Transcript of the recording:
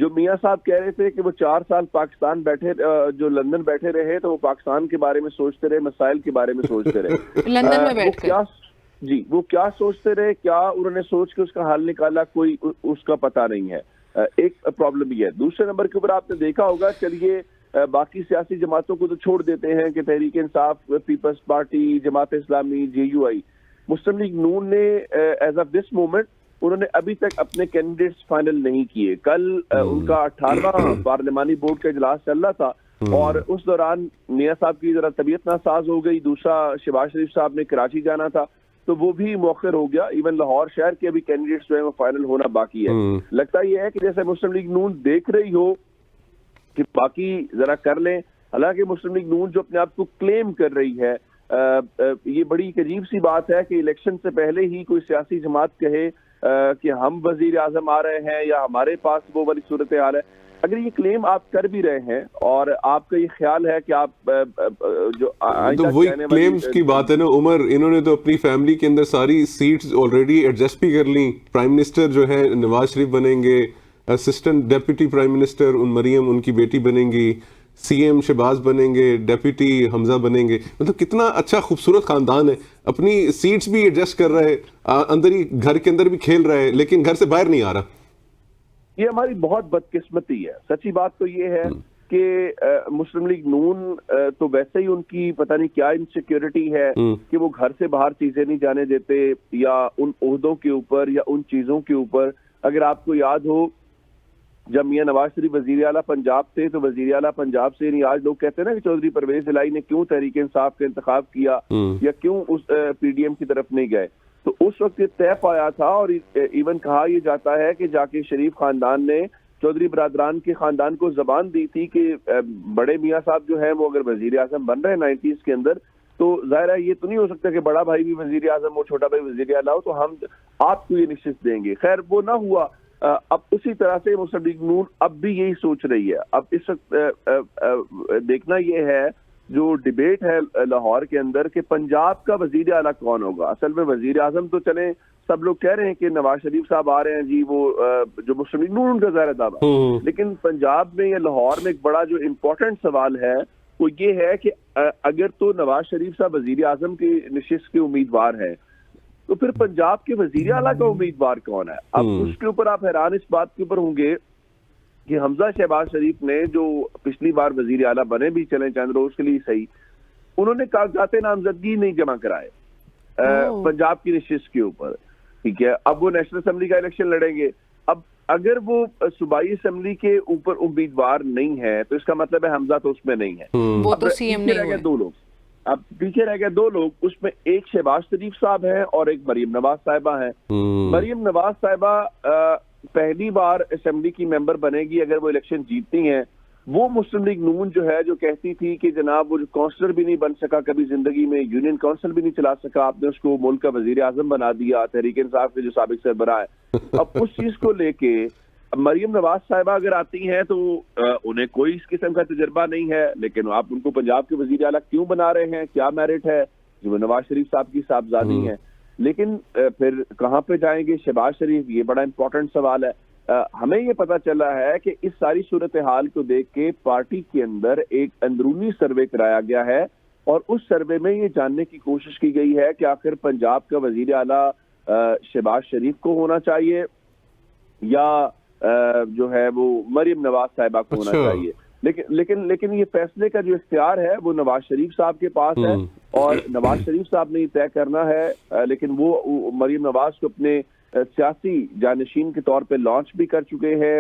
جو میاں صاحب کہہ رہے تھے کہ وہ 4 سال پاکستان بیٹھے جو لندن بیٹھے رہے تو وہ پاکستان کے بارے میں سوچتے رہے، مسائل کے بارے میں سوچتے رہے لندن میں بیٹھ کر جی وہ کیا سوچتے رہے، کیا انہوں نے سوچ کے اس کا حل نکالا، کوئی اس کا پتہ نہیں ہے۔ ایک پرابلم یہ ہے۔ دوسرے نمبر کے اوپر آپ نے دیکھا ہوگا، چلیے باقی سیاسی جماعتوں کو تو چھوڑ دیتے ہیں کہ Tehreek Insaf, Peoples party, Jamaat Islami, J you I, Muslim league نون نے ایز آف دس مومنٹ انہوں نے ابھی تک اپنے کینڈیڈیٹس فائنل نہیں کیے۔ کل ان کا 18واں پارلیمانی بورڈ کا اجلاس چل رہا تھا اور اس دوران میاں صاحب کی ذرا طبیعت ناساز ہو گئی، دوسرا شہباز شریف صاحب نے کراچی جانا تھا تو وہ بھی مؤخر ہو گیا۔ ایون لاہور شہر کے ابھی کینڈیڈیٹس جو ہیں وہ فائنل ہونا باقی ہے۔ لگتا یہ ہے کہ جیسے مسلم لیگ نون دیکھ رہی ہو کہ باقی ذرا کر لیں، حالانکہ مسلم لیگ نون جو اپنے آپ کو کلیم کر رہی ہے، یہ بڑی ایک عجیب سی بات ہے کہ الیکشن سے پہلے ہی کوئی سیاسی جماعت کہے کہ ہم وزیر اعظم آ رہے ہیں یا ہمارے پاس وہ والی صورتحال ہے۔ اگر یہ کلیم آپ کر بھی رہے ہیں اور آپ کا یہ خیال ہے کہ آپ جو تو وہی کلیمز کی بات ہے نا عمر، انہوں نے تو اپنی فیملی کے اندر ساری سیٹس آلریڈی ایڈجسٹ بھی کر لیں۔ پرائم منسٹر جو ہے نواز شریف بنیں گے، اسسٹنٹ ڈیپٹی پرائم منسٹر مریم ان کی بیٹی بنیں گی، سی ایم شہباز بنیں گے، ڈیپٹی حمزہ بنیں گے۔ مطلب کتنا اچھا خوبصورت خاندان ہے، اپنی سیٹس بھی ایڈجسٹ کر رہا ہے، اندر ہی گھر کے اندر بھی کھیل رہا ہے، لیکن گھر سے باہر نہیں آ رہا۔ یہ ہماری بہت بدقسمتی ہے۔ سچی بات تو یہ ہے کہ مسلم لیگ نون تو ویسے ہی ان کی پتہ نہیں کیا انسیکیورٹی ہے کہ وہ گھر سے باہر چیزیں نہیں جانے دیتے، یا ان عہدوں کے اوپر یا ان چیزوں کے اوپر۔ اگر آپ کو یاد ہو جب میاں نواز شریف وزیر اعلیٰ پنجاب تھے تو وزیر اعلیٰ پنجاب سے یعنی آج لوگ کہتے ہیں نا کہ چودھری پرویز الہی نے کیوں تحریک انصاف کا انتخاب کیا یا کیوں اس پی ڈی ایم کی طرف نہیں گئے، تو اس وقت یہ طے پایا تھا اور ایون کہا یہ جاتا ہے کہ جا کے شریف خاندان نے چودھری برادران کے خاندان کو زبان دی تھی کہ بڑے میاں صاحب جو ہیں وہ اگر وزیر اعظم بن رہے ہیں 90s کے اندر تو ظاہر ہے یہ تو نہیں ہو سکتا کہ بڑا بھائی بھی وزیر اعظم ہو، چھوٹا بھائی وزیر اعلیٰ ہو، تو ہم آپ کو یہ نشست دیں گے۔ خیر وہ نہ ہوا۔ اب اسی طرح سے مسلم لیگ نون اب بھی یہی سوچ رہی ہے۔ اب اس وقت دیکھنا یہ ہے جو ڈیبیٹ ہے لاہور کے اندر کہ پنجاب کا وزیر اعلیٰ کون ہوگا۔ اصل میں وزیر اعظم تو چلیں سب لوگ کہہ رہے ہیں کہ نواز شریف صاحب آ رہے ہیں جی، وہ جو مسلم لیگ نون کا ظاہر دعویٰ، لیکن پنجاب میں یا لاہور میں ایک بڑا جو امپورٹنٹ سوال ہے وہ یہ ہے کہ اگر تو نواز شریف صاحب وزیر اعظم کی نشست کے امیدوار ہیں تو پھر پنجاب کے وزیر اعلیٰ کا امیدوار کون ہے؟ اب اس کے اوپر آپ حیران اس بات کے اوپر ہوں گے کہ حمزہ شہباز شریف نے جو پچھلی بار وزیر اعلیٰ بنے بھی چلیں چند روز کے لیے صحیح، انہوں نے کاغذات نامزدگی نہیں جمع کرائے پنجاب کی نشست کے اوپر، ٹھیک ہے۔ اب وہ نیشنل اسمبلی کا الیکشن لڑیں گے۔ اب اگر وہ صوبائی اسمبلی کے اوپر امیدوار نہیں ہے تو اس کا مطلب ہے حمزہ تو اس میں نہیں ہے، وہ تو سی ایم نہیں ہوئے۔ دو لوگ اب پیچھے رہ گئے، دو لوگ، اس میں ایک شہباز شریف صاحب ہیں اور ایک مریم نواز صاحبہ ہیں۔ مریم نواز صاحبہ پہلی بار اسمبلی کی ممبر بنے گی اگر وہ الیکشن جیتتی ہیں۔ وہ مسلم لیگ نون جو ہے جو کہتی تھی کہ جناب وہ کونسلر بھی نہیں بن سکا کبھی زندگی میں، یونین کونسل بھی نہیں چلا سکا، آپ نے اس کو ملک کا وزیر اعظم بنا دیا، تحریک انصاف کے جو سابق سربراہ ہے۔ اب اس چیز کو لے کے مریم نواز صاحبہ اگر آتی ہیں تو انہیں کوئی اس قسم کا تجربہ نہیں ہے، لیکن آپ ان کو پنجاب کے وزیر اعلیٰ کیوں بنا رہے ہیں؟ کیا میرٹ ہے؟ جو نواز شریف صاحب کی صاحبزادی ہیں، لیکن پھر کہاں پہ جائیں گے شہباز شریف؟ یہ بڑا امپورٹنٹ سوال ہے۔ ہمیں یہ پتہ چلا ہے کہ اس ساری صورتحال کو دیکھ کے پارٹی کے اندر ایک اندرونی سروے کرایا گیا ہے اور اس سروے میں یہ جاننے کی کوشش کی گئی ہے کہ آخر پنجاب کا وزیر اعلیٰ شہباز شریف کو ہونا چاہیے یا جو ہے وہ مریم نواز صاحبہ کو ہونا چاہیے، لیکن یہ فیصلے کا جو اختیار ہے وہ نواز شریف صاحب کے پاس ہے اور نواز شریف صاحب نے یہ طے کرنا ہے، لیکن وہ مریم نواز کو اپنے سیاسی جانشین کے طور پہ لانچ بھی کر چکے ہیں۔